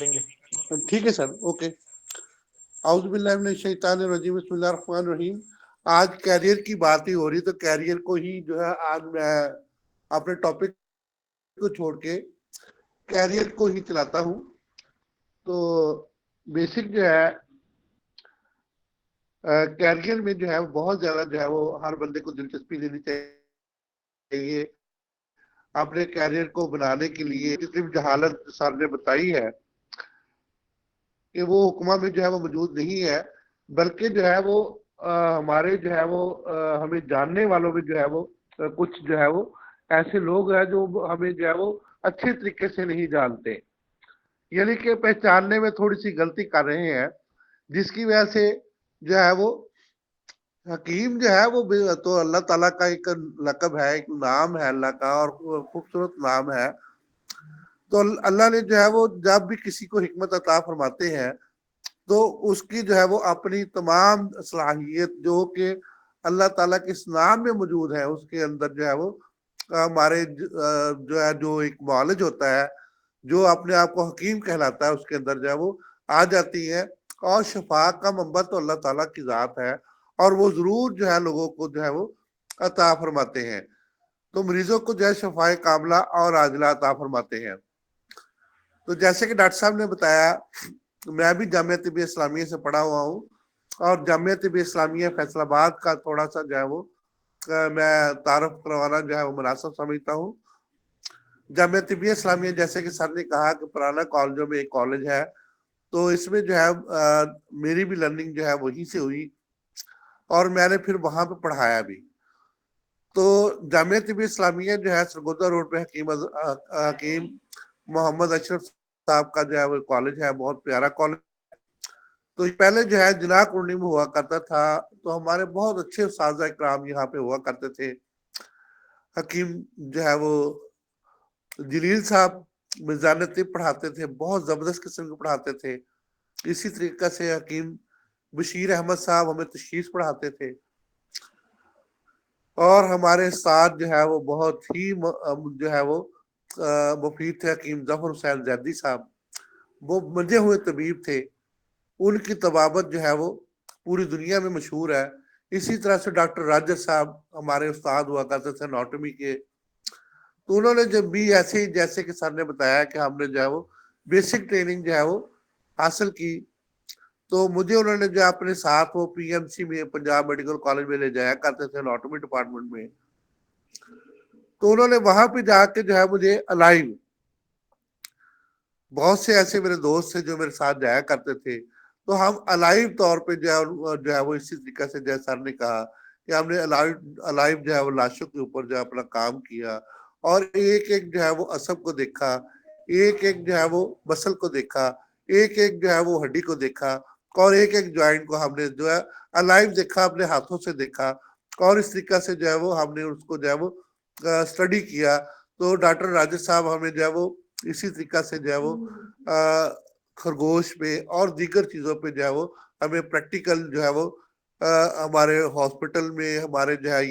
دیں گے. ٹھیک ہے سر، اوکے. اعوذ باللہ من الشیطان الرجیم، بسم اللہ الرحمن الرحیم. آج کیریئر کی بات ہی ہو رہی، تو کیریئر کو ہی جو ہے آج میں اپنے ٹاپک کو چھوڑ کے کیریئر کو ہی چلاتا ہوں. تو بیسک جو ہے کیریئر میں جو ہے بہت زیادہ جو ہے وہ ہر بندے کو دلچسپی لینی چاہیے اپنے کیریئر کو بنانے کے لیے. صرف جہالت سر نے بتائی ہے کہ وہ حکمہ میں جو ہے وہ موجود نہیں ہے، بلکہ جو ہے وہ ہمارے جو ہے وہ ہمیں جاننے والوں میں جو ہے وہ کچھ جو ہے وہ ایسے لوگ ہیں جو ہمیں جو ہے وہ اچھے طریقے سے نہیں جانتے، یعنی کہ پہچاننے میں تھوڑی سی غلطی کر رہے ہیں، جس کی وجہ سے جو ہے وہ حکیم جو ہے وہ تو اللہ تعالیٰ کا ایک لقب ہے، ایک نام ہے اللہ کا، اور خوبصورت نام ہے. تو اللہ نے جو ہے وہ جب بھی کسی کو حکمت عطا فرماتے ہیں تو اس کی جو ہے وہ اپنی تمام صلاحیت جو کہ اللہ تعالیٰ کے اس نام میں موجود ہے، اس کے اندر جو ہے وہ ہمارے جو ہے جو ایک معالج ہوتا ہے جو اپنے آپ کو حکیم کہلاتا ہے، اس کے اندر جو ہے وہ آ جاتی ہے. اور شفا کا منبع تو اللہ تعالیٰ کی ذات ہے، اور وہ ضرور جو ہے لوگوں کو جو ہے وہ عطا فرماتے ہیں. تو مریضوں کو جو ہے شفائے کاملہ اور عاجلہ عطا فرماتے ہیں. تو جیسے کہ ڈاکٹر صاحب نے بتایا، میں بھی جامعہ طبیہ اسلامیہ سے پڑھا ہوا ہوں، اور جامعہ طبیہ اسلامیہ فیصل آباد کا تھوڑا سا جو ہے وہ میں تعارف کروانا جو ہے وہ مناسب سمجھتا ہوں. جامعہ طبیہ اسلامیہ جیسے کہ سر نے کہا کہ پرانا کالجوں میں ایک کالج ہے، تو اس میں جو ہے میری بھی لرننگ جو ہے وہیں سے ہوئی، اور میں نے پھر وہاں پہ پڑھایا بھی. تو جامعہ طبیہ اسلامیہ جو ہے سرگودا روڈ پہ حکیم محمد اشرف صاحب کا جو ہے وہ کالج ہے، بہت پیارا کالج ہے. تو پہلے جو ہے جناح کالونی میں ہوا کرتا تھا، تو ہمارے بہت اچھے اساتذہ کرام یہاں پہ ہوا کرتے تھے. حکیم جو ہے وہ جلیل صاحب میزان طب پڑھاتے تھے، بہت زبردست قسم کے پڑھاتے تھے. اسی طریقے سے حکیم بشیر احمد صاحب ہمیں تشخیص پڑھاتے تھے، اور ہمارے ساتھ جو ہے وہ بہت ہی جو ہے وہ مفید تھے حکیم ظفر حسین زیدی صاحب. وہ منجے ہوئے طبیب تھے، ان کی طبابت جو ہے وہ پوری دنیا میں مشہور ہے. اسی طرح سے ڈاکٹر راجر صاحب ہمارے استاد ہوا کرتے تھے اناٹومی کے. تو انہوں نے جب بھی ایسے ہی جیسے کہ سر نے بتایا کہ ہم نے جو ہے وہ بیسک ٹریننگ جو ہے وہ حاصل کی، تو مجھے انہوں نے جو اپنے ساتھ وہ پی ایم سی میں پنجاب میڈیکل کالج میں لے جایا کرتے تھے اناٹومی ڈپارٹمنٹ میں. تو انہوں نے وہاں پہ جا کے جو ہے مجھے الائیو، بہت سے ایسے میرے دوست تھے جو میرے ساتھ جایا کرتے تھے، تو ہم الائیو طور پہ جو ہے وہ اسی طریقے سے جیسے سر نے کہا کہ ہم نے الائیو جو ہے وہ لاشوں کے اوپر جو ہے اپنا کام کیا، اور ایک ایک جو ہے وہ عصب کو دیکھا، ایک ایک جو ہے وہ مسل کو دیکھا، ایک ایک جو ہے وہ ہڈی کو دیکھا، اور ایک ایک جوائنٹ کو ہم نے جو ہے الائیو دیکھا، اپنے ہاتھوں سے دیکھا، اور اس طریقے سے جو ہے وہ ہم نے اس کو جو ہے وہ اسٹڈی کیا. تو ڈاکٹر راجر صاحب ہمیں جو ہے وہ اسی طریقہ سے جو ہے وہ خرگوش پہ اور دیگر چیزوں پہ جو ہے وہ ہمیں پریکٹیکل جو ہے وہ ہمارے ہاسپٹل میں، ہمارے جو ہے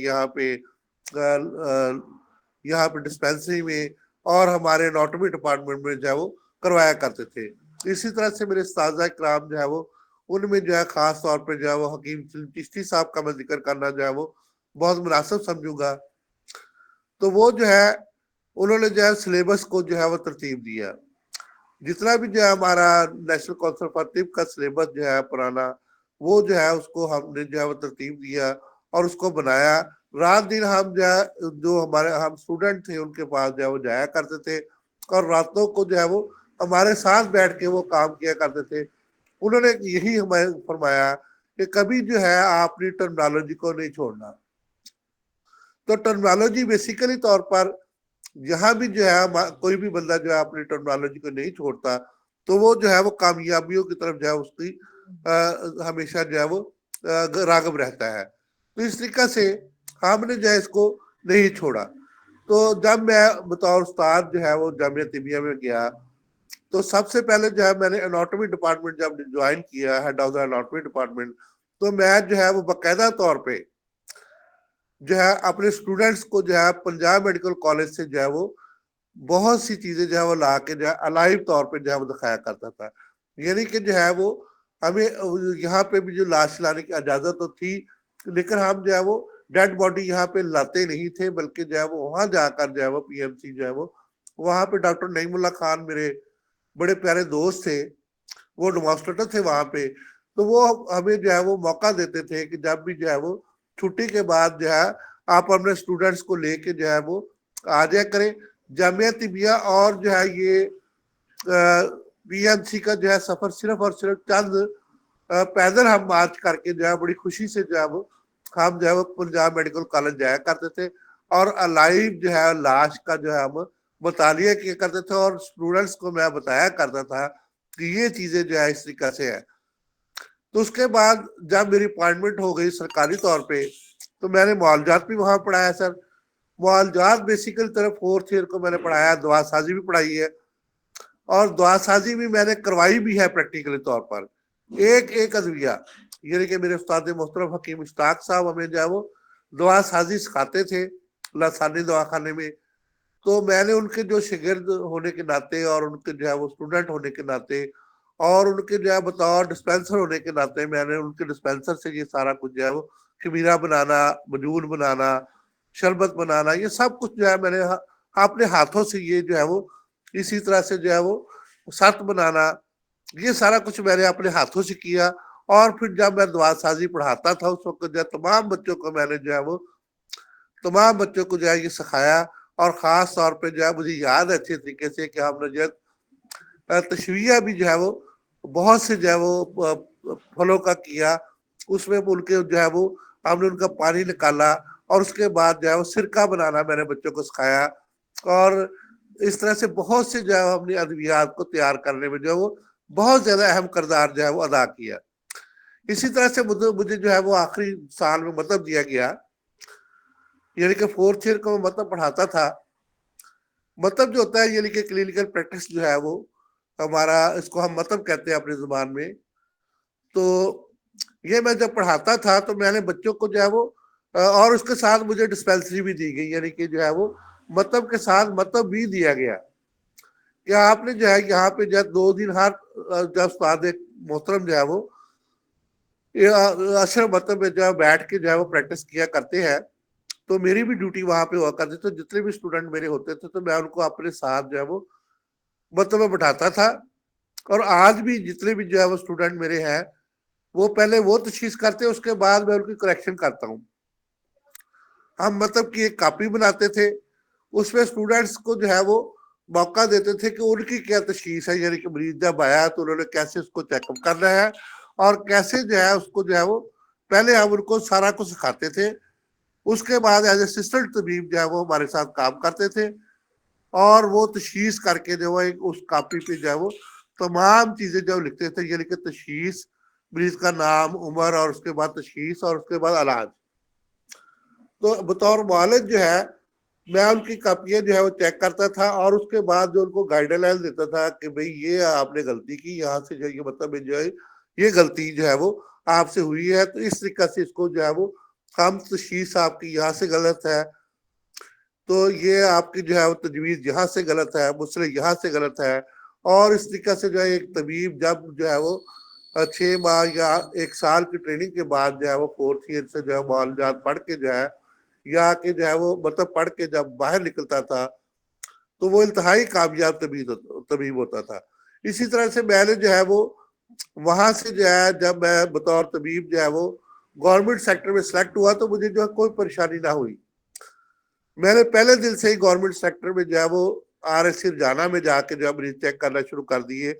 یہاں پہ ڈسپینسری میں، اور ہمارے اناٹومی ڈپارٹمنٹ میں جو ہے وہ کروایا کرتے تھے. اسی طرح سے میرے اساتذہ کرام جو ہے وہ ان میں جو ہے خاص طور پہ جو ہے وہ حکیم چشتی صاحب کا میں ذکر کرنا جو ہے وہ بہت مناسب سمجھوں گا. تو وہ جو ہے انہوں نے جو ہے سلیبس کو جو ہے وہ ترتیب دیا. جتنا بھی جو ہے ہمارا نیشنل کونسل فار طب کا سلیبس جو ہے پرانا، وہ جو ہے اس کو ہم نے جو ہے وہ ترتیب دیا اور اس کو بنایا. رات دن ہم جو ہے جو ہمارے ہم اسٹوڈنٹ تھے ان کے پاس جو ہے وہ جایا کرتے تھے، اور راتوں کو جو ہے وہ ہمارے ساتھ بیٹھ کے وہ کام کیا کرتے تھے. انہوں نے یہی ہمیں فرمایا کہ کبھی جو ہے آپ اپنی ٹرمنالوجی کو نہیں چھوڑنا. تو ٹرمنالوجی بیسیکلی طور پر یہاں بھی جو ہے کوئی بھی بندہ جو ہے اپنی ٹرمنالوجی کو نہیں چھوڑتا تو وہ جو ہے وہ کامیابیوں کی طرف جو ہے اس کی ہمیشہ جو ہے وہ راغب رہتا ہے. تو اس طریقے سے ہم نے جو ہے اس کو نہیں چھوڑا. تو جب میں بطور استاد جو ہے وہ جامعہ طبیہ میں گیا، تو سب سے پہلے جو ہے میں نے اناٹومی ڈپارٹمنٹ جب جوائن کیا، head of the anatomy department, تو میں جو ہے وہ باقاعدہ طور پہ جو ہے اپنے اسٹوڈنٹس کو جو ہے پنجاب میڈیکل کالج سے جو ہے وہ بہت سی چیزیں جو ہے وہ لا کے جو ہے الائیو طور پہ جو ہے وہ دکھایا کرتا تھا. یعنی کہ جو ہے وہ ہمیں یہاں پہ بھی جو لاش لانے کی اجازت تو تھی، لیکن ہم جو ہے وہ ڈیڈ باڈی یہاں پہ لاتے نہیں تھے، بلکہ جو ہے وہ وہاں جا کر جو ہے وہ پی ایم سی جو ہے وہ وہاں پہ ڈاکٹر نعیم اللہ خان میرے بڑے پیارے دوست تھے، وہ ڈیمانسٹریٹر تھے وہاں پہ. تو وہ ہمیں جو ہے وہ موقع دیتے تھے کہ جب بھی جو ہے وہ چھٹی کے بعد جو ہے آپ اپنے اسٹوڈنٹس کو لے کے جو ہے وہ آ جایا کریں جامعہ طبیہ. اور جو ہے یہ پی ایم سی کا جو ہے سفر صرف اور صرف چند پیدل ہم مارچ کر کے جو ہے بڑی خوشی سے جو ہے وہ ہم جو ہے وہ پنجاب میڈیکل کالج جایا کرتے تھے، اور الائیو جو ہے لاش کا جو ہے ہم مطالعہ کیا کرتے تھے، اور اسٹوڈنٹس کو میں بتایا کرتا تھا کہ یہ چیزیں جو ہے اس طریقے سے ہے. تو اس کے بعد جب میری اپوائنٹمنٹ ہو گئی سرکاری طور پہ تو میں نے معالجات بھی وہاں پڑھایا سر. معالجات بیسیکل طرف 4th ایئر کو میں نے پڑھایا، دوا سازی بھی پڑھائی ہے، اور دوا سازی بھی میں نے کروائی بھی ہے پریکٹیکلی طور پر ایک ادویہ. یعنی کہ میرے استاد محترم حکیم اشتاق صاحب ہمیں جو ہے وہ دوا سازی سکھاتے تھے لسانی دواخانے میں. تو میں نے ان کے جو شاگرد ہونے کے ناطے اور ان کے جو ہے وہ اسٹوڈنٹ ہونے کے ناطے اور ان کے جو ہے بطور ڈسپینسر ہونے کے ناطے میں نے ان کے ڈسپینسر سے یہ سارا کچھ جو ہے وہ خمیرہ بنانا، مجون بنانا، شربت بنانا، یہ سب کچھ جو ہے میں نے اپنے ہاتھوں سے یہ جو ہے وہ اسی طرح سے جو ہے وہ ست بنانا، یہ سارا کچھ میں نے اپنے ہاتھوں سے کیا. اور پھر جب میں دوا سازی پڑھاتا تھا اس وقت جو ہے تمام بچوں کو میں نے جو ہے وہ تمام بچوں کو جو ہے یہ سکھایا. اور خاص طور پہ جو ہے مجھے یاد ہے اچھے طریقے سے کہ ہم نے جو ہے تشویہ بھی جو ہے وہ بہت سے جو ہے وہ پھلوں کا کیا. اس میں ان کے جو ہے وہ ہم نے ان کا پانی نکالا، اور اس کے بعد جو ہے وہ سرکہ بنانا میں نے بچوں کو سکھایا. اور اس طرح سے بہت سے جو ہے ہم نے ادویات کو تیار کرنے میں جو ہے وہ بہت زیادہ اہم کردار جو ہے وہ ادا کیا. اسی طرح سے مجھے جو ہے وہ آخری سال میں مطلب دیا گیا، یعنی کہ 4th ایئر کو میں مطلب پڑھاتا تھا. مطلب جو ہوتا ہے یعنی کہ کلینکل پریکٹس جو ہے وہ ہمارا، اس کو ہم مطلب کہتے ہیں اپنی زبان میں. تو یہ میں جب پڑھاتا تھا تو میں نے بچوں کو جو ہے وہ اور اس کے ساتھ مجھے ڈسپینسری بھی دی گئی، یعنی کہ جو ہے وہ مطلب کے ساتھ مطلب بھی دیا گیا کہ آپ نے جو ہے یہاں پہ جو ہے 2 دن ہر جب استاد محترم جو ہے وہ اشر مطلب میں جو ہے بیٹھ کے جو ہے وہ پریکٹس کیا کرتے ہیں. تو میری بھی ڈیوٹی وہاں پہ ہوا کرتی تھی. جتنے بھی اسٹوڈنٹ میرے ہوتے تھے تو میں ان کو اپنے ساتھ جو ہے وہ مطلب میں بٹھاتا تھا. اور آج بھی جتنے بھی جو ہے وہ اسٹوڈنٹ میرے ہیں وہ پہلے وہ تشخیص کرتے ہیں، اس کے بعد میں ان کی کریکشن کرتا ہوں. ہم مطلب کی ایک کاپی بناتے تھے، اس میں اسٹوڈنٹس کو جو ہے وہ موقع دیتے تھے کہ ان کی کیا تشخیص ہے، یعنی کہ مریض جب آیا تو انہوں نے کیسے اس کو چیک اپ کرنا ہے اور کیسے جو ہے اس کو جو ہے وہ پہلے ہم ان کو سارا کچھ سکھاتے تھے. اس کے بعد ایز اسسٹنٹ طبیب جو ہے وہ ہمارے ساتھ کام کرتے تھے، اور وہ تشخیص کر کے جو ہے اس کاپی پہ جو ہے وہ تمام چیزیں جو لکھتے تھے، یعنی کہ تشخیص، مریض کا نام، عمر، اور اس کے بعد تشخیص، اور اس کے بعد علاج. تو بطور معالج جو ہے میں ان کی کاپیاں جو ہے وہ چیک کرتا تھا، اور اس کے بعد جو ان کو گائیڈ لائن دیتا تھا کہ بھئی یہ آپ نے غلطی کی، یہاں سے جو یہ مطلب جو ہے یہ غلطی جو ہے وہ آپ سے ہوئی ہے، تو اس طریقے سے اس کو جو ہے وہ ہم تشخیص آپ کی یہاں سے غلط ہے، تو یہ آپ کی جو ہے وہ تجویز یہاں سے غلط ہے، مسئلہ یہاں سے غلط ہے. اور اس طریقے سے جو ہے ایک طبیب جب جو ہے وہ 6 ماہ یا 1 سال کی ٹریننگ کے بعد جو ہے وہ 4th ایئر سے جو ہے معالجات پڑھ کے جو ہے یا کہ جو ہے وہ مطلب پڑھ کے جب باہر نکلتا تھا تو وہ انتہائی کامیاب طبیب ہوتا تھا. اسی طرح سے میں نے جو ہے وہ وہاں سے جو ہے جب میں بطور طبیب جو ہے وہ گورنمنٹ سیکٹر میں سلیکٹ ہوا تو مجھے جو ہے کوئی پریشانی نہ ہوئی. میں نے پہلے دن سے ہی گورنمنٹ سیکٹر میں جو ہے وہ آر ایس جانا میں جا کے جو ہے مریض چیک کرنا شروع کر دیے.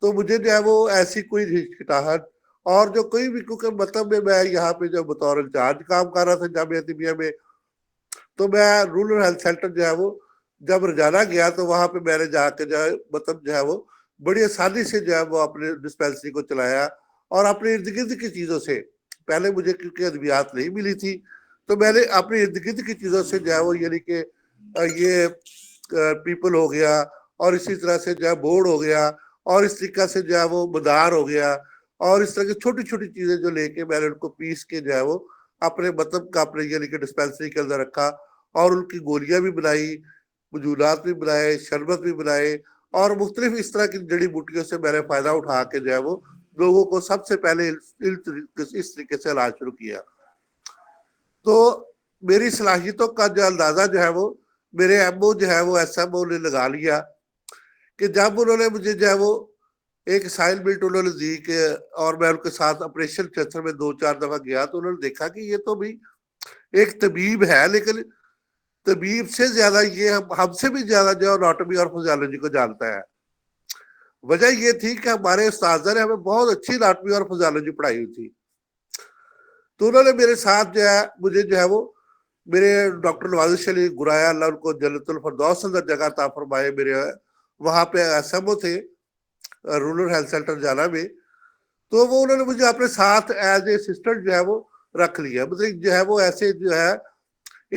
تو مجھے جو ہے وہ ایسی کوئی ہچکچاہٹ اور جو کوئی بھی، کیونکہ مطلب میں یہاں پہ جو بطور انچارج کام کر رہا تھا جامعہ طبیہ میں، تو میں رورل ہیلتھ سینٹر جو ہے وہ جب رجانا گیا تو وہاں پہ میں نے جا کے جو ہے مطلب جو ہے وہ بڑی آسانی سے جو ہے وہ اپنے ڈسپینسری کو چلایا. اور اپنے ارد گرد کی چیزوں سے، پہلے مجھے کیونکہ ادویات نہیں ملی تھی تو میں نے اپنے ارد گرد کی چیزوں سے جو ہے وہ یعنی کہ یہ پیپل ہو گیا، اور اسی طرح سے جو ہے بورڈ ہو گیا، اور اس طریقہ سے جو ہے وہ مدار ہو گیا، اور اس طرح کی چھوٹی چھوٹی چیزیں جو لے کے میں نے ان کو پیس کے جو ہے وہ اپنے مطلب کا اپنے یعنی کہ ڈسپینسری کے اندر رکھا، اور ان کی گولیاں بھی بنائی. وجودات بھی بنائے, شربت بھی بنائے, اور مختلف اس طرح کی جڑی بوٹیوں سے میں نے فائدہ اٹھا کے جو ہے وہ لوگوں کو سب سے پہلے اس طریقے سے علاج شروع کیا. تو میری صلاحیتوں کا جو اندازہ جو ہے وہ میرے ایمو جو ہے وہ ایس ایم او نے لگا لیا کہ جب انہوں نے مجھے جو ہے وہ ایک اسائنمنٹ انہوں نے دی کہ, اور میں ان کے ساتھ آپریشن تھیٹر میں 2-4 دفعہ گیا, تو انہوں نے دیکھا کہ یہ تو بھی ایک طبیب ہے, لیکن طبیب سے زیادہ یہ ہم سے بھی زیادہ جو اناٹومی اور فزیالوجی کو جانتا ہے. وجہ یہ تھی کہ ہمارے استاذہ نے ہمیں بہت اچھی اناٹومی اور فزیالوجی پڑھائی ہوئی تھی. تو انہوں نے میرے ساتھ جو ہے مجھے جو ہے وہ میرے ڈاکٹر نوازش علی گرایا, اللہ ان کو جنت الفردوس اندر جگہ عطا فرمائے, میرے وہاں پہ ایس ایم او تھے رورل ہیلتھ سینٹر جانا میں, تو وہ انہوں نے مجھے اپنے ساتھ ایز اے اسسٹنٹ جو ہے وہ رکھ لیا. مطلب جو ہے وہ ایسے جو ہے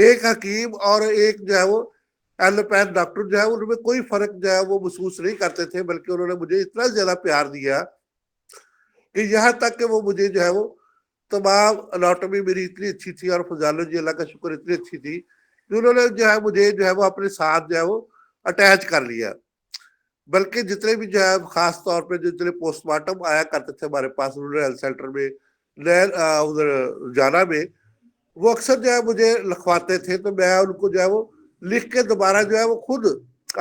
ایک حکیم اور ایک جو ہے وہ ایلوپیتھ ڈاکٹر جو ہے ان میں کوئی فرق جو ہے وہ محسوس نہیں کرتے تھے, بلکہ انہوں نے مجھے اتنا زیادہ پیار دیا کہ یہاں تک کہ وہ مجھے جو ہے وہ تمام اناٹومی میری اتنی اچھی تھی اور فزیالوجی اللہ کا شکر اتنی اچھی تھی کہ انہوں نے جو ہے مجھے جو ہے وہ اپنے ساتھ جو ہے وہ اٹیچ کر لیا. بلکہ جتنے بھی جو ہے خاص طور پہ جتنے پوسٹ مارٹم آیا کرتے تھے ہمارے پاس رورل ہیلتھ سینٹر میں ادھر جانا میں, وہ اکثر جو ہے مجھے لکھواتے تھے, تو میں ان کو جو ہے وہ لکھ کے دوبارہ جو ہے وہ خود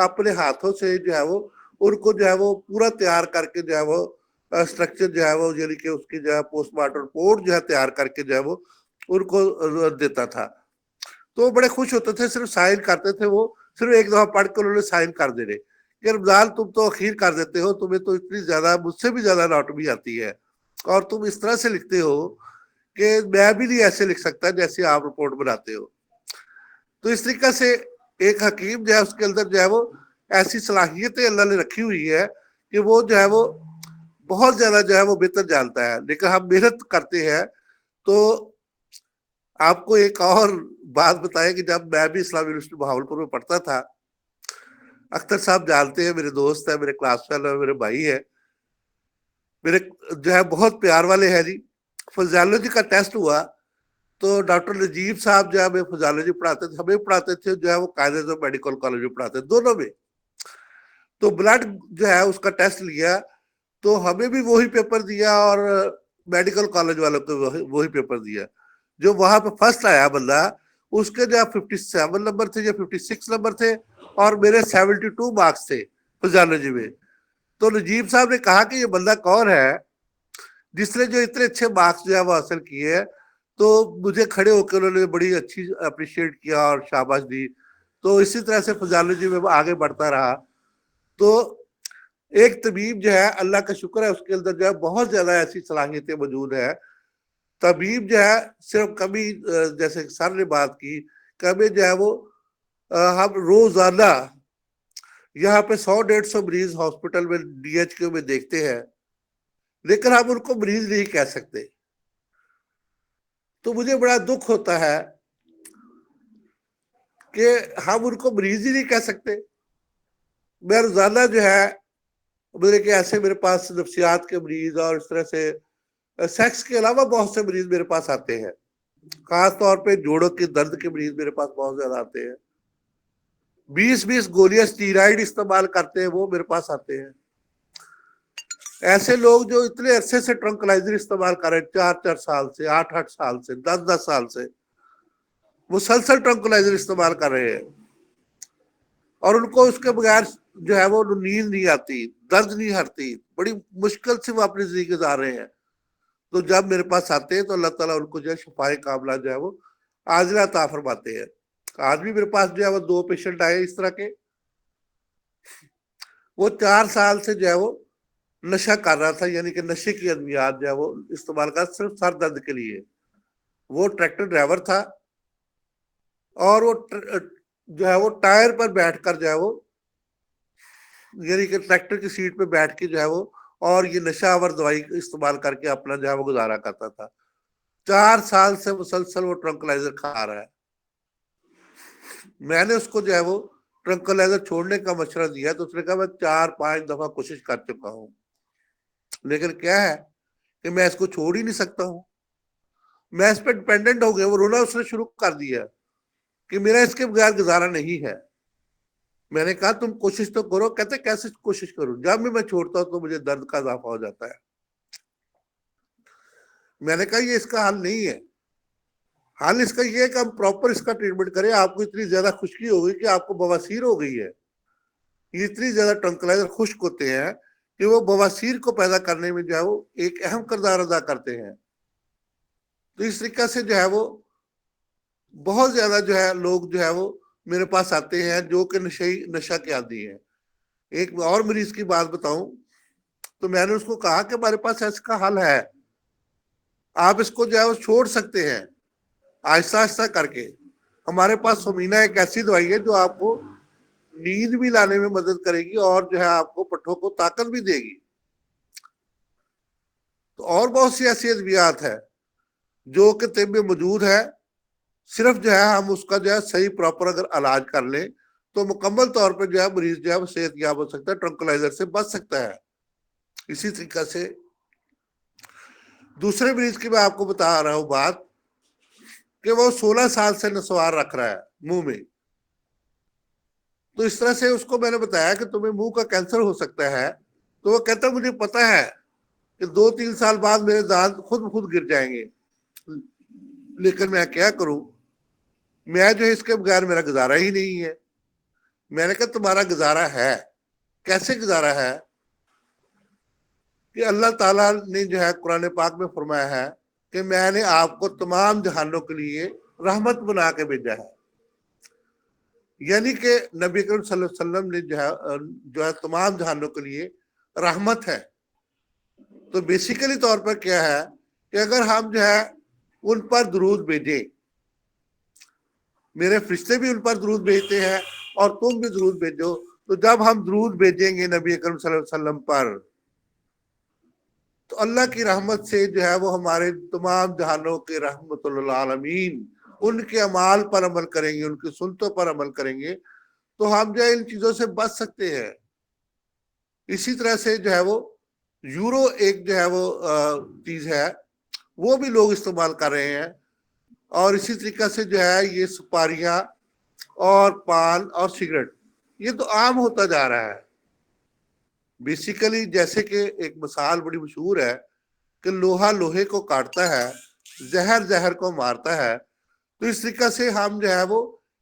اپنے ہاتھوں سے جو ہے وہ ان کو جو ہے وہ پورا تیار کر کے جو ہے وہ اسٹرکچر جو ہے وہ یعنی کہ اس کی جو ہے پوسٹ مارٹم رپورٹ جو ہے تیار کر کے جو ہے وہ ان کو دیتا تھا. تو وہ بڑے خوش ہوتے تھے, صرف سائن کرتے تھے, وہ صرف ایک دفعہ پڑھ کے انہوں نے سائن کر دینے کہ رمضان تم تو اخیر کر دیتے ہو, تمہیں تو اتنی زیادہ مجھ سے بھی زیادہ اناٹومی آتی ہے اور تم اس طرح سے لکھتے ہو کہ میں بھی نہیں ایسے لکھ سکتا جیسے آپ رپورٹ بناتے ہو. تو اس طریقے سے ایک حکیم جو ہے اس کے اندر جو ہے وہ ایسی صلاحیتیں اللہ نے رکھی ہوئی ہے کہ وہ جو ہے وہ بہت زیادہ جو ہے وہ بہتر جانتا ہے. لیکن ہم محنت کرتے ہیں. تو آپ کو ایک اور بات بتائیں کہ جب میں بھی اسلامی یونیورسٹی بہاولپور میں پڑھتا تھا, اختر صاحب جانتے ہیں, میرے دوست ہیں, میرے کلاس فیلو ہیں, میرے بھائی ہیں, میرے جو ہے بہت پیار والے ہیں جی. فزیالوجی کا ٹیسٹ ہوا تو ڈاکٹر نجیب صاحب جو ہے ہمیں فزیالوجی پڑھاتے تھے, ہمیں پڑھاتے تھے جو ہے وہ قائد میڈیکل کالج میں پڑھاتے تھے, دونوں میں. تو بلڈ جو ہے اس کا ٹیسٹ لیا تو ہمیں بھی وہی پیپر دیا اور میڈیکل کالج والوں کو وہی پیپر دیا. جو وہاں پہ فرسٹ آیا بندہ اس کے جو 57 نمبر تھے یا 56 نمبر تھے اور میرے 72 مارکس تھے فزیالوجی میں. تو نجیب صاحب نے کہا کہ یہ بندہ کون ہے جس نے جو اتنے اچھے مارکس جو ہے وہ حاصل کیے. تو مجھے کھڑے ہو کے انہوں نے بڑی اچھی اپریشیٹ کیا اور شاباش دی. تو اسی طرح سے فزیالوجی میں آگے بڑھتا رہا. تو ایک طبیب جو ہے اللہ کا شکر ہے اس کے اندر جو ہے بہت زیادہ ایسی صلاحیتیں موجود ہیں. طبیب جو ہے صرف کبھی جیسے سر نے بات کی کبھی جو ہے وہ ہم روزانہ یہاں پہ 100-150 مریض ہاسپٹل میں ڈی ایچ کیو میں دیکھتے ہیں, لیکن ہم ان کو مریض نہیں کہہ سکتے. تو مجھے بڑا دکھ ہوتا ہے کہ ہم ان کو مریض ہی نہیں کہہ سکتے. میں روزانہ جو ہے میرے کہ ایسے میرے پاس نفسیات کے مریض اور اس طرح سے سیکس کے علاوہ بہت سے مریض میرے پاس آتے ہیں, خاص طور پہ جوڑوں کے درد کے مریض میرے پاس بہت زیادہ آتے ہیں. 20 گولیاں اسٹیرائڈ استعمال کرتے ہیں وہ میرے پاس آتے ہیں. ایسے لوگ جو اتنے عرصے سے ٹرنکلائزر استعمال کر رہے ہیں, 4 سال سے, 8 سال سے, 10 سال سے مسلسل ٹرنکلائزر استعمال کر رہے ہیں, اور ان کو اس کے بغیر جو ہے وہ نیند نہیں آتی, درد نہیں ہٹتی, بڑی مشکل سے وہ اپنی زندگی گزار رہے ہیں. تو جب میرے پاس آتے ہیں تو اللہ تعالیٰ ان کو جو ہے شفائے کاملہ جو ہے وہ عاجلہ عطا فرماتے ہیں. آج بھی میرے پاس جو ہے وہ 2 پیشنٹ آئے اس طرح کے, وہ 4 سال سے جو ہے وہ نشہ کر رہا تھا, یعنی کہ نشے کی ادویات جو ہے وہ استعمال کر صرف سر درد کے لیے. وہ ٹریکٹر ڈرائیور تھا اور وہ جو ہے وہ ٹائر پر بیٹھ کر جو ہے وہ یعنی کہ ٹریکٹر کی سیٹ پہ بیٹھ کے جو ہے وہ اور یہ نشہ آور دوائی استعمال کر کے اپنا جو ہے وہ گزارا کرتا تھا. 4 سال سے مسلسل وہ ٹرنکلائزر کھا رہا ہے. میں نے اس کو جو ہے وہ ٹرنکلائزر چھوڑنے کا مشورہ دیا تو اس نے کہا میں 4-5 دفعہ کوشش کر چکا ہوں, لیکن کیا ہے کہ میں اس کو چھوڑ ہی نہیں سکتا ہوں, میں اس پہ ڈپینڈنٹ ہو گیا. وہ رونا اس نے شروع کر دیا کہ میرا اس کے بغیر گزارا نہیں ہے. میں نے کہا تم کوشش تو کرو. کہتے کیسے کوشش کروں, جب بھی میں چھوڑتا ہوں تو مجھے درد کا اضافہ ہو جاتا ہے. میں نے کہا یہ اس کا حل نہیں ہے. حال اس کا یہ ہے کہ ہم پراپر اس کا ٹریٹمنٹ کریں. آپ کو اتنی زیادہ خشکی ہو گئی کہ آپ کو بواسیر ہو گئی ہے. یہ اتنی زیادہ ٹرنکلائزر خشک ہوتے ہیں کہ وہ بواسیر کو پیدا کرنے میں جو ہے وہ ایک اہم کردار ادا کرتے ہیں. تو اس طریقے سے جو ہے وہ بہت زیادہ جو ہے لوگ جو ہے وہ میرے پاس آتے ہیں جو کہ نشہ کے عادی ہیں. ایک اور مریض کی بات بتاؤں تو میں نے اس کو کہا کہ ہمارے پاس اس کا حل ہے, آپ اس کو جو ہے وہ چھوڑ سکتے ہیں آہستہ آہستہ کر کے. ہمارے پاس سومینا ایک ایسی دوائی ہے جو آپ کو نیند بھی لانے میں مدد کرے گی اور جو ہے آپ کو پٹھوں کو طاقت بھی دے گی. تو اور بہت سی ایسی ادویات ہے جو کہ طب میں موجود ہے. صرف جو ہے ہم اس کا جو ہے صحیح پراپر اگر علاج کر لیں تو مکمل طور پہ جو ہے مریض جو ہے وہ صحت یاب ہو سکتا ہے, ٹرنکلائزر سے بچ سکتا ہے. اسی طریقے سے دوسرے مریض کی میں آپ کو بتا رہا ہوں بات کہ وہ 16 سال سے نسوار رکھ رہا ہے منہ میں. تو اس طرح سے اس کو میں نے بتایا کہ تمہیں منہ کا کینسر ہو سکتا ہے. تو وہ کہتا مجھے پتا ہے کہ 2-3 سال بعد میرے دانت خود بخود گر جائیں گے, لیکن میں کیا کروں, میں جو اس کے بغیر میرا گزارا ہی نہیں ہے. میں نے کہا تمہارا گزارا ہے, کیسے گزارا ہے؟ کہ اللہ تعالیٰ نے جو ہے قرآن پاک میں فرمایا ہے کہ میں نے آپ کو تمام جہانوں کے لیے رحمت بنا کے بھیجا ہے. یعنی کہ نبی کریم صلی اللہ علیہ وسلم نے جو ہے تمام جہانوں کے لیے رحمت ہے. تو بیسیکلی طور پر کیا ہے کہ اگر ہم جو ہے ان پر درود بھیجیں, میرے فرشتے بھی ان پر درود بھیجتے ہیں اور تم بھی درود بھیجو, تو جب ہم درود بھیجیں گے نبی اکرم صلی اللہ علیہ وسلم پر تو اللہ کی رحمت سے جو ہے وہ ہمارے تمام جہانوں کے رحمت للعالمین ان کے اعمال پر عمل کریں گے, ان کی سنتوں پر عمل کریں گے تو ہم جو ہے ان چیزوں سے بچ سکتے ہیں. اسی طرح سے جو ہے وہ یورو ایک جو ہے وہ چیز ہے وہ بھی لوگ استعمال کر رہے ہیں. اور اسی طریقے سے جو ہے یہ سپاریاں اور پان اور سگریٹ یہ تو عام ہوتا جا رہا ہے. بیسیکلی جیسے کہ ایک مثال بڑی مشہور ہے کہ لوہا لوہے کو کاٹتا ہے, زہر زہر کو مارتا ہے. تو اس طریقے سے ہم جو ہے وہ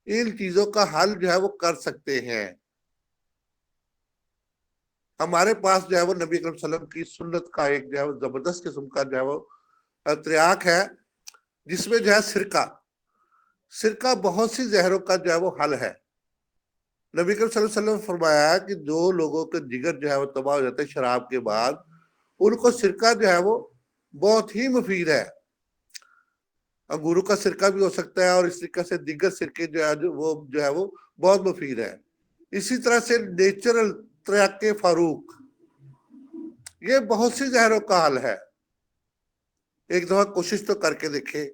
ان چیزوں کا حل جو ہے وہ کر سکتے ہیں. ہمارے پاس جو ہے وہ نبی اکرم صلی اللہ علیہ وسلم کی سنت کا ایک جو ہے وہ زبردست قسم کا جو ہے وہ تریاق ہے جس میں جو ہے سرکہ بہت سی زہروں کا جو ہے وہ حل ہے. نبی کریم صلی اللہ علیہ وسلم نے فرمایا کہ جو لوگوں کے جگر جو ہے وہ تباہ ہو جاتے ہیں شراب کے بعد, ان کو سرکہ جو ہے وہ بہت ہی مفید ہے. انگوروں کا سرکہ بھی ہو سکتا ہے اور اس طریقے سے دیگر سرکے جو ہے وہ بہت مفید ہے. اسی طرح سے نیچرل تریاق فاروق یہ بہت سی زہروں کا حل ہے. ایک دفعہ کوشش تو کر کے دیکھے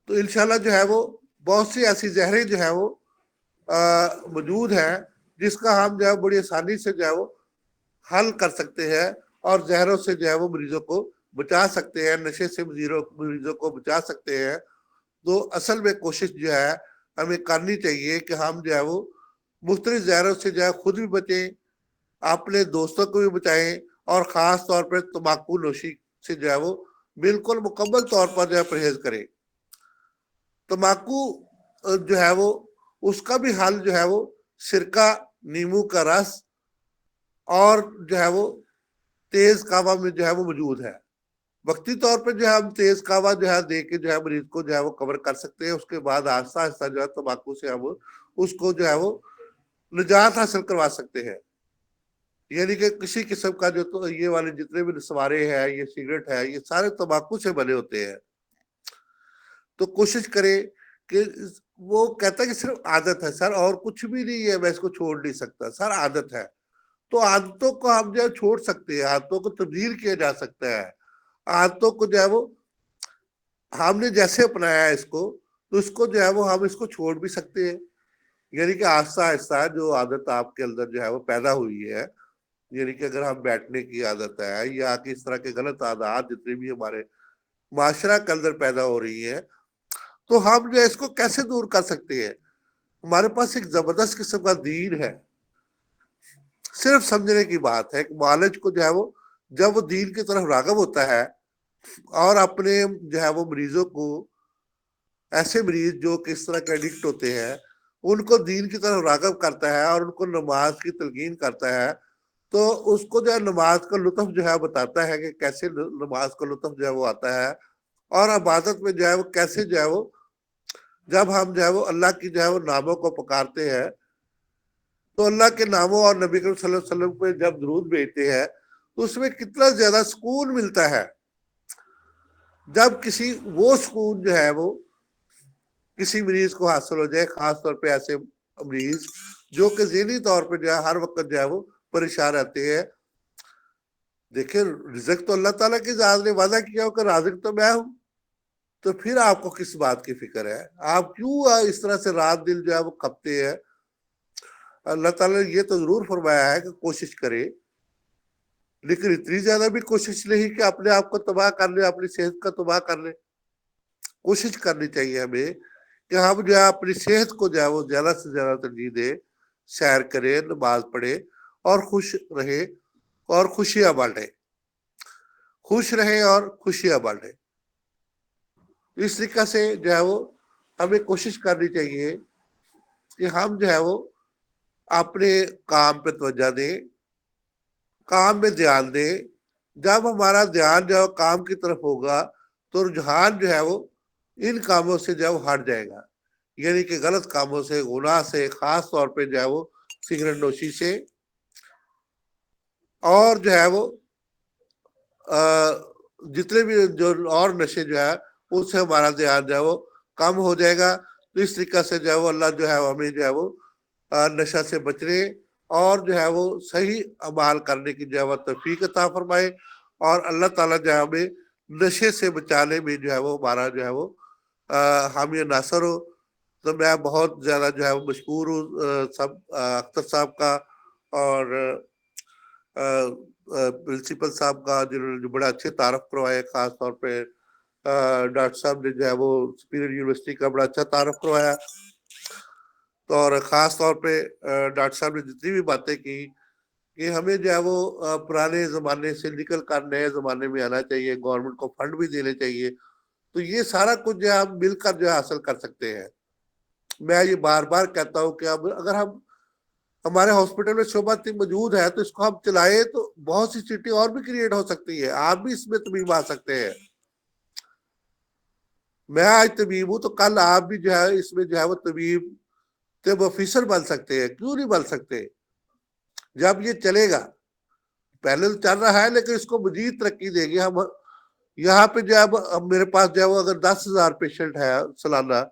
تو انشاءاللہ جو ہے وہ بہت سی ایسی زہریں جو ہے وہ موجود ہیں جس کا ہم جو ہے بڑی آسانی سے جو ہے وہ حل کر سکتے ہیں اور زہروں سے جو ہے وہ مریضوں کو بچا سکتے ہیں, نشے سے مریضوں کو بچا سکتے ہیں. تو اصل میں کوشش جو ہے ہمیں کرنی چاہیے کہ ہم جو ہے وہ مختلف زہروں سے جو ہے خود بھی بچیں, اپنے دوستوں کو بھی بچائیں اور خاص طور پر تمباکو نوشی سے جو ہے وہ بالکل مکمل طور پر جو ہے پرہیز کریں. تمباکو جو ہے وہ اس کا بھی حل جو ہے وہ سرکہ, نیمو کا رس اور جو ہے وہ تیز کعوہ میں جو ہے وہ موجود ہے. وقتی طور پہ جو ہے ہم تیز کعوہ جو ہے دے کے جو ہے مریض کو جو ہے وہ کور کر سکتے ہیں. اس کے بعد آہستہ آہستہ جو ہے تمباکو سے ہم اس کو جو ہے وہ نجات حاصل کروا سکتے ہیں. یعنی کہ کسی قسم کا جو تو یہ والے جتنے بھی نسوارے ہیں, یہ سگریٹ ہے, یہ سارے تمباکو سے بنے ہوتے ہیں. تو کوشش کرے کہ وہ کہتا ہے کہ صرف عادت ہے سر, اور کچھ بھی نہیں ہے, میں اس کو چھوڑ نہیں سکتا سر, عادت ہے. تو عادتوں کو ہم جو ہے چھوڑ سکتے ہیں, عادتوں کو تبدیل کیا جا سکتا ہے. عادتوں کو جو ہے وہ ہم نے جیسے اپنایا ہے اس کو, تو اس کو جو ہے وہ ہم اس کو چھوڑ بھی سکتے ہیں. یعنی کہ آہستہ آہستہ جو عادت آپ کے اندر جو ہے وہ پیدا ہوئی ہے, یعنی کہ اگر ہم بیٹھنے کی عادت ہے یا اس طرح کے غلط عادات جتنے بھی ہمارے معاشرہ کے اندر پیدا ہو رہی ہے, تو ہم جو ہے اس کو کیسے دور کر سکتے ہیں. ہمارے پاس ایک زبردست قسم کا دین ہے. صرف سمجھنے کی بات ہے کہ معالج کو جو ہے وہ جب وہ دین کی طرف راغب ہوتا ہے اور اپنے جو ہے وہ مریضوں کو، ایسے مریض جو کس طرح کے ایڈکٹ ہوتے ہیں ان کو دین کی طرف راغب کرتا ہے اور ان کو نماز کی تلقین کرتا ہے، تو اس کو جو ہے نماز کا لطف جو ہے بتاتا ہے کہ کیسے نماز کا لطف جو ہے وہ آتا ہے، اور عبادت میں جو ہے وہ کیسے جو ہے وہ جب ہم جو ہے وہ اللہ کی جو ہے وہ ناموں کو پکارتے ہیں تو اللہ کے ناموں اور نبی کریم صلی اللہ علیہ وسلم پہ جب درود بھیجتے ہیں تو اس میں کتنا زیادہ سکون ملتا ہے. جب کسی وہ سکون جو ہے وہ کسی مریض کو حاصل ہو جائے، خاص طور پہ ایسے مریض جو کہ ذہنی طور پہ جو ہے ہر وقت جو ہے وہ پریشان رہتے ہیں. دیکھیں رزق تو اللہ تعالیٰ کی ذات نے وعدہ کیا ہو کہ رازق تو میں ہوں، تو پھر آپ کو کس بات کی فکر ہے؟ آپ کیوں اس طرح سے رات دل جو ہے وہ کھپتے ہیں؟ اللہ تعالیٰ نے یہ تو ضرور فرمایا ہے کہ کوشش کرے، لیکن اتنی زیادہ بھی کوشش نہیں کہ اپنے آپ کو تباہ کر لے، اپنی صحت کا تباہ کر لے. کوشش کرنی چاہیے ہمیں کہ ہم جو ہے اپنی صحت کو جو ہے وہ زیادہ سے زیادہ ترجیح دے، سیر کرے، نماز پڑھے اور خوش رہے اور خوشیاں بانٹے، خوش رہے اور خوشیاں بانٹے. اس طریقے سے جو ہے وہ ہمیں کوشش کرنی چاہیے کہ ہم جو ہے وہ اپنے کام پہ توجہ دیں، کام میں دھیان دیں. جب ہمارا دھیان جو ہے کام کی طرف ہوگا تو رجحان جو ہے وہ ان کاموں سے جو ہے وہ ہٹ جائے گا، یعنی کہ غلط کاموں سے، گناہ سے، خاص طور پہ جو ہے وہ سگریٹ نوشی سے، اور جو ہے وہ جتنے بھی جو اور نشے جو ہے اس سے ہمارا دھیان جو ہے وہ کم ہو جائے گا. تو اس طریقے سے جو ہے وہ اللہ جو ہے ہمیں جو ہے وہ نشہ سے بچنے اور جو ہے وہ صحیح عمال کرنے کی جو ہے وہ توفیق عطا فرمائے، اور اللہ تعالیٰ جو ہے ہمیں نشے سے بچانے میں جو ہے وہ ہمارا جو ہے وہ حامی ناصر ہو. تو میں بہت زیادہ جو ہے وہ مشکور ہوں سب اختر صاحب کا اور پرنسپل صاحب کا، جنہوں نے جو بڑا اچھے تعارف کروایا، خاص طور پہ ڈاکٹر صاحب نے جو ہے وہ سپیریئر یونیورسٹی کا بڑا اچھا تعارف کروایا. تو اور خاص طور پہ ڈاکٹر صاحب نے جتنی بھی باتیں کی کہ ہمیں جو ہے وہ پرانے زمانے سے نکل کر نئے زمانے میں آنا چاہیے، گورنمنٹ کو فنڈ بھی دینے چاہیے، تو یہ سارا کچھ جو ہے ہم مل کر جو ہے حاصل کر سکتے ہیں. میں یہ بار بار کہتا ہوں کہ اب اگر ہم ہمارے ہاسپٹل میں شعبہ طب موجود ہے تو اس کو ہم چلائیں تو بہت سی سیٹیں اور بھی کریٹ ہو سکتی ہے، آپ بھی اس میں طبیب آ سکتے ہیں. میں آج طبیب ہوں تو کل آپ بھی جو ہے اس میں جو ہے وہ طبیب طب آفیسر بن سکتے ہیں، کیوں نہیں بن سکتے؟ جب یہ چلے گا، پہلے تو چل رہا ہے لیکن اس کو مزید ترقی دے گی. ہم یہاں پہ جو ہے میرے پاس جو ہے وہ اگر 10,000 پیشنٹ ہے سالانہ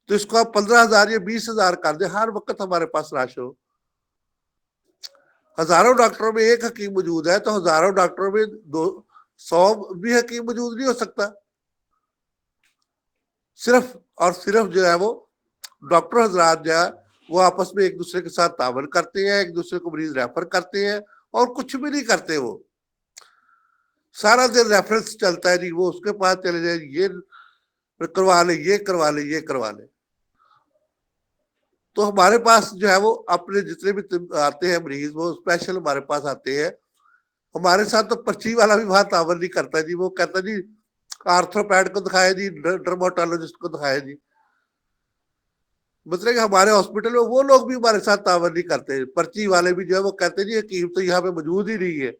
تو اس کو آپ 15,000 یا 20,000 کر دیں، ہر وقت ہمارے پاس رش ہو. ہزاروں ڈاکٹروں میں ایک حکیم موجود ہے تو ہزاروں ڈاکٹروں میں 100 بھی حکیم موجود نہیں ہو سکتا. صرف اور صرف جو ہے وہ ڈاکٹر حضرات جو ہے وہ آپس میں ایک دوسرے کے ساتھ تعاون کرتے ہیں، ایک دوسرے کو مریض ریفر کرتے ہیں اور کچھ بھی نہیں کرتے. وہ سارا دن ریفرنس چلتا ہے جی، وہ اس کے پاس چلے جائے، یہ کروا لے، یہ کروا لے، یہ کروا لے. تو ہمارے پاس جو ہے وہ اپنے جتنے بھی آتے ہیں مریض وہ اسپیشل ہمارے پاس آتے ہیں. ہمارے ساتھ تو پرچی والا بھی وہاں تعاون نہیں کرتا جی، وہ کہتا جی آرتھروپیڈ کو دکھایا جی، ڈرماٹولوجسٹ کو دکھایا جی. مطلب کہ ہمارے ہاسپٹل میں وہ لوگ بھی ہمارے ساتھ تعاون نہیں کرتے، پرچی والے بھی جو ہے وہ کہتے جی حکیم تو یہاں پہ موجود ہی نہیں ہے.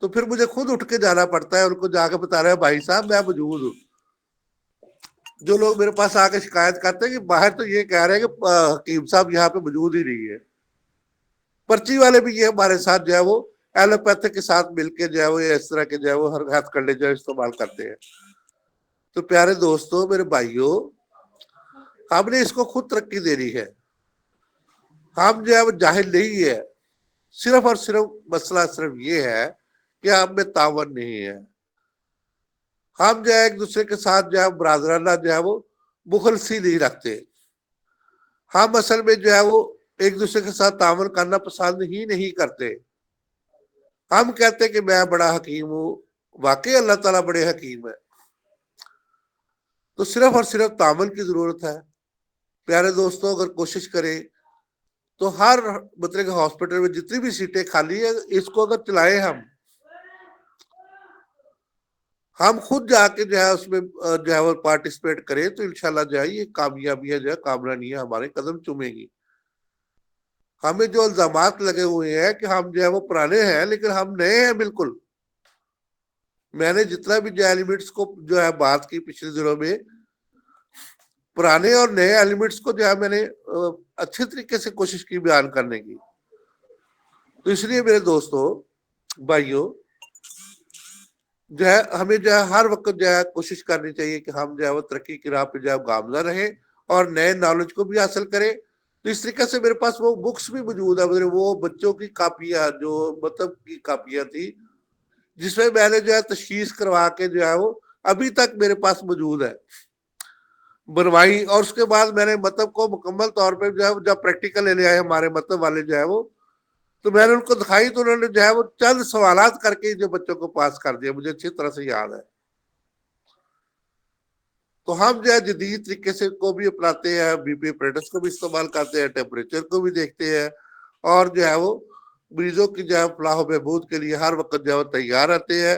تو پھر مجھے خود اٹھ کے جانا پڑتا ہے، ان کو جا کے بتا رہے ہیں بھائی صاحب میں موجود ہوں. جو لوگ میرے پاس آ کے شکایت کرتے ہیں کہ باہر تو یہ کہہ رہے ہیں کہ حکیم صاحب یہاں پہ موجود ہی نہیں ہے. پرچی والے بھی یہ ہمارے ساتھ جو ہے وہ ایلوپیتھک کے ساتھ مل کے جو ہے وہ اس طرح کے جو ہے وہ ہر ہاتھ کنڈے جو ہے استعمال کرتے ہیں. تو پیارے دوستوں، میرے بھائیوں، ہم نے اس کو خود ترقی دینی ہے. ہم جو ہے وہ جاہل نہیں ہے، صرف اور صرف مسئلہ صرف یہ ہے کہ ہم میں تعاون نہیں ہے. ہم جو ہے ایک دوسرے کے ساتھ جو ہے برادرانہ جو ہے وہ مخلصی نہیں رکھتے. ہم اصل میں جو ہے وہ ایک دوسرے کے ساتھ تعاون کرنا پسند ہی نہیں کرتے. ہم کہتے کہ میں بڑا حکیم ہوں، واقعی اللہ تعالیٰ بڑے حکیم ہے. تو صرف اور صرف تعاون کی ضرورت ہے. پیارے دوستوں اگر کوشش کریں تو ہر مطلب کہ ہاسپٹل میں جتنی بھی سیٹیں خالی ہیں اس کو اگر چلائیں ہم خود جا کے جو ہے اس میں جو ہے وہ پارٹیسپیٹ کریں تو انشاءاللہ جو ہے یہ کامیابیاں جو ہے کامرانیاں ہمارے قدم چومیں گی. ہمیں جو الزامات لگے ہوئے ہیں کہ ہم جو ہے وہ پرانے ہیں لیکن ہم نئے ہیں بالکل. میں نے جتنا بھی جو ایلیمنٹس کو جو ہے بات کی پچھلے دنوں میں پرانے اور نئے ایلیمنٹس کو جو ہے میں نے اچھے طریقے سے کوشش کی بیان کرنے کی. تو اس لیے میرے دوستوں بھائیوں جو ہے ہمیں جو ہے ہر وقت جو ہے کوشش کرنی چاہیے کہ ہم جو ہے وہ ترقی کی راہ پہ جو ہے گامزن رہیں اور نئے نالج کو بھی حاصل کریں. تو اس طریقے سے میرے پاس وہ بکس بھی موجود ہے وہ بچوں کی کاپیاں جو مطلب کی کاپیاں تھی جس میں نے جو ہے تشخیص کروا کے جو ہے وہ ابھی تک میرے پاس موجود ہے بنوائی. اور اس کے بعد میں نے مطلب کو مکمل طور پہ جو ہے جب پریکٹیکل لے آئے ہمارے مطلب والے جو ہے وہ تو میں نے ان کو دکھائی تو انہوں نے جو ہے وہ چند سوالات کر کے جو بچوں کو پاس کر دیا. مجھے اچھی طرح سے یاد ہے. تو ہم جو ہے جدید طریقے سے کو بھی اپناتے ہیں بی پی اپریٹس کو بھی استعمال کرتے ہیں ٹیمپریچر کو بھی دیکھتے ہیں اور جو ہے وہ مریضوں کی جو ہے فلاح و بہبود کے لیے ہر وقت جو ہے وہ تیار رہتے ہیں.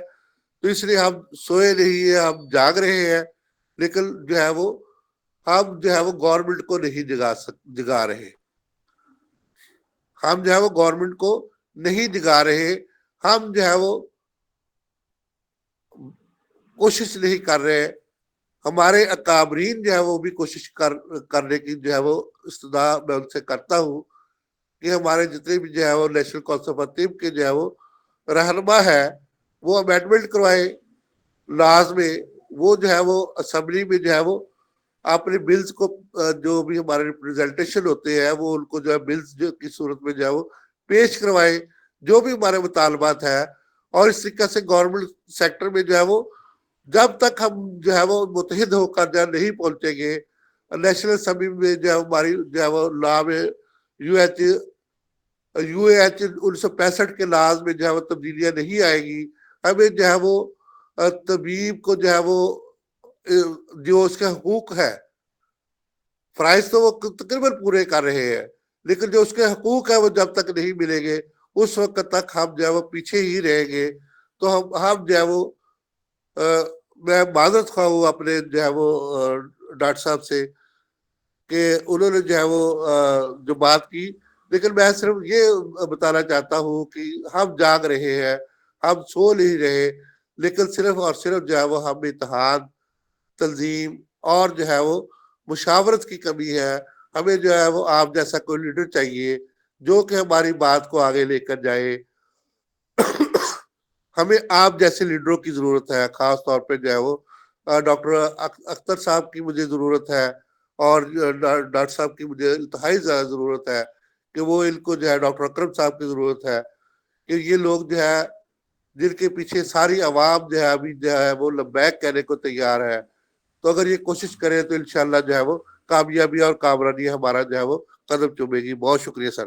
تو اس لیے ہم سوئے نہیں ہیں ہم جاگ رہے ہیں لیکن جو ہے وہ ہم جو ہے وہ گورنمنٹ کو نہیں جگا رہے. ہم جو ہے وہ گورنمنٹ کو نہیں جگا رہے. ہم جو ہے وہ کوشش نہیں کر رہے. ہمارے اکابرین جو ہے وہ بھی کوشش کرنے کی جو ہے وہ استدعا میں ان سے کرتا ہوں کہ ہمارے جتنے بھی جو ہے وہ نیشنل کونسل آف طب کے جو ہے وہ رہنما ہے وہ امینڈمنٹ کروائے لاز میں. وہ جو ہے وہ اسمبلی میں جو ہے وہ اپنے بلز کو جو بھی ہمارے ریپرزنٹیشن ہوتے ہیں وہ ان کو جو ہے بلز کی صورت میں جو ہے وہ پیش کروائے جو بھی ہمارے مطالبات ہے. اور اس طریقے سے گورنمنٹ سیکٹر میں جو ہے وہ جب تک ہم جو ہے وہ متحد ہو کر جو نہیں پہنچیں گے نیشنل اسمبلی میں جو ہے ہماری جو ہے وہ لا میں یو اے ایچ 1965 کے لاز میں جو ہے وہ تبدیلیاں نہیں آئے گی. ہمیں جو ہے وہ طبیب کو جو ہے وہ جو اس کے حقوق ہے فرائض تو وہ تقریباً پورے کر رہے ہیں لیکن جو اس کے حقوق ہے وہ جب تک نہیں ملیں گے اس وقت تک ہم جو ہے وہ پیچھے ہی رہیں گے. تو ہم جو ہے وہ میں معذرت خواہ ہوں اپنے جو ہے وہ ڈاکٹر صاحب سے کہ انہوں نے جو ہے وہ جو بات کی لیکن میں صرف یہ بتانا چاہتا ہوں کہ ہم جاگ رہے ہیں ہم سو نہیں رہے لیکن صرف اور صرف جو ہے وہ ہم اتحاد تنظیم اور جو ہے وہ مشاورت کی کمی ہے. ہمیں جو ہے وہ آپ جیسا کوئی لیڈر چاہیے جو کہ ہماری بات کو آگے لے کر جائے. ہمیں آپ جیسے لیڈروں کی ضرورت ہے. خاص طور پہ جو ہے وہ ڈاکٹر اختر صاحب کی مجھے ضرورت ہے اور ڈاکٹر صاحب کی مجھے انتہائی زیادہ ضرورت ہے کہ وہ ان کو جو ہے ڈاکٹر اکرم صاحب کی ضرورت ہے کہ یہ لوگ جو ہے جن کے پیچھے ساری عوام جو ہے ابھی جو ہے وہ لبیک کہنے کو تیار ہے. تو اگر یہ کوشش کرے تو انشاءاللہ جو ہے وہ کامیابی اور کامرانی ہمارا جو ہے وہ قدم چومے گی. بہت شکریہ سر.